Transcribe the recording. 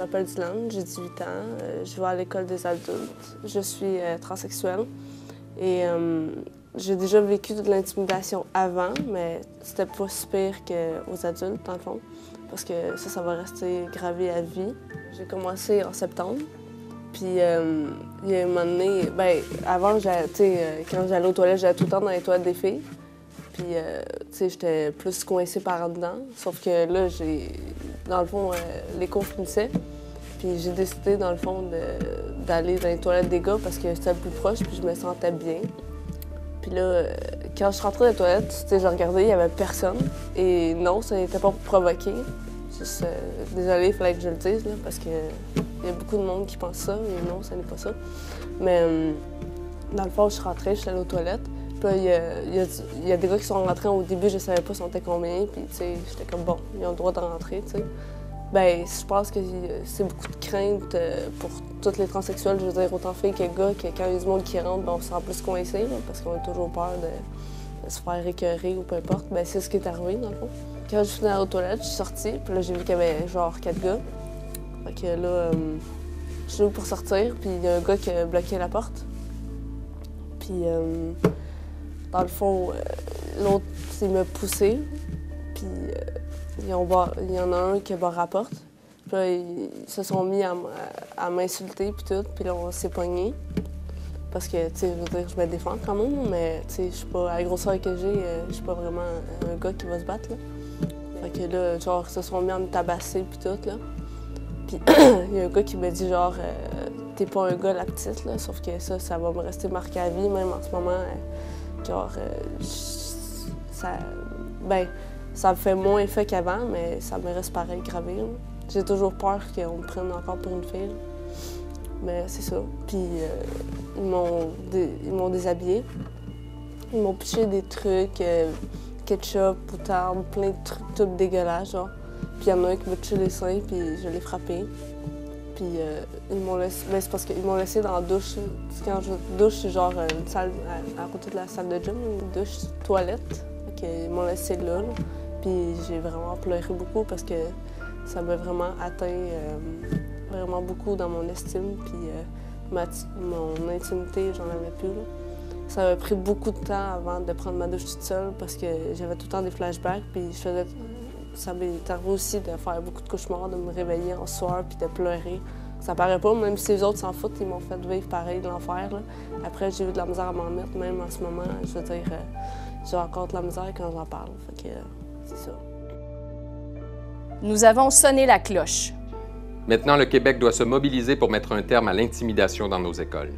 m'appelle Dylan, j'ai 18 ans, je vais à l'école des adultes. Je suis transsexuelle et j'ai déjà vécu de l'intimidation avant, mais c'était pas si pire qu'aux adultes, dans le fond, parce que ça va rester gravé à vie. J'ai commencé en septembre, puis il y a un moment donné, avant, quand j'allais aux toilettes, j'allais tout le temps dans les toilettes des filles. Puis, j'étais plus coincée par en dedans. Sauf que là, dans le fond, les cours finissaient. Puis j'ai décidé, dans le fond, d'aller dans les toilettes des gars parce que c'était le plus proche, puis je me sentais bien. Puis là, quand je rentrais dans les toilettes, je regardais, il n'y avait personne. Et non, ça n'était pas pour provoquer. Juste, désolée, il fallait que je le dise, là, parce qu'il y a beaucoup de monde qui pense ça, mais non, ça n'est pas ça. Mais dans le fond, je rentrais, je suis allée aux toilettes. Puis là, il y a des gars qui sont rentrés au début, je savais pas si on était combien, puis tu sais, j'étais comme bon, ils ont le droit de rentrer, tu sais. Ben, je pense que c'est beaucoup de crainte pour toutes les transsexuels, je veux dire, autant filles que gars, que quand il y a du monde qui rentre, ben, on se sent plus coincé, là, parce qu'on a toujours peur de se faire écœurer ou peu importe. Ben, c'est ce qui est arrivé, dans le fond. Quand je suis allée aux toilettes, je suis sortie, puis là, j'ai vu qu'il y avait genre 4 gars. Fait que là, je suis venue pour sortir, puis il y a un gars qui a bloqué la porte. Puis, dans le fond, l'autre, il m'a poussé, puis il y en a un qui a barré la porte. Puis là, ils se sont mis à m'insulter, puis tout, puis là, on s'est pognés. Parce que, tu sais, je veux dire, je me défends quand même, mais, tu sais, je suis pas, à la grosseur que j'ai, je suis pas vraiment un gars qui va se battre, là. Fait que là, genre, ils se sont mis à me tabasser, puis tout, là. Puis il y a un gars qui m'a dit, genre, t'es pas un gars, la petite, là, sauf que ça va me rester marqué à vie, même en ce moment. Genre, ça me fait moins effet qu'avant, mais ça me reste pareil gravé. Là. J'ai toujours peur qu'on me prenne encore pour une fille. Là. Mais c'est ça. Puis ils m'ont déshabillé. Ils m'ont piché des trucs, ketchup, moutarde, plein de trucs tout dégueulasses, genre. Puis il y en a un qui m'a touché les seins, puis je l'ai frappé. Puis ils m'ont laissé... Ben, c'est parce qu'ils m'ont laissé dans la douche. Quand je douche, c'est genre une salle à côté de la salle de gym, une douche toilette. Ils m'ont laissé là. Puis j'ai vraiment pleuré beaucoup parce que ça m'a vraiment atteint vraiment beaucoup dans mon estime. Puis mon intimité, j'en avais plus. Là. Ça m'a pris beaucoup de temps avant de prendre ma douche toute seule parce que j'avais tout le temps des flashbacks. Puis ça m'est arrivé aussi de faire beaucoup de cauchemars, de me réveiller en soir puis de pleurer. Ça paraît pas, même si les autres s'en foutent, ils m'ont fait vivre pareil de l'enfer. Après, j'ai eu de la misère à m'en mettre, même en ce moment. Je veux dire, j'ai encore de la misère quand j'en parle. Fait que c'est ça. Nous avons sonné la cloche. Maintenant, le Québec doit se mobiliser pour mettre un terme à l'intimidation dans nos écoles.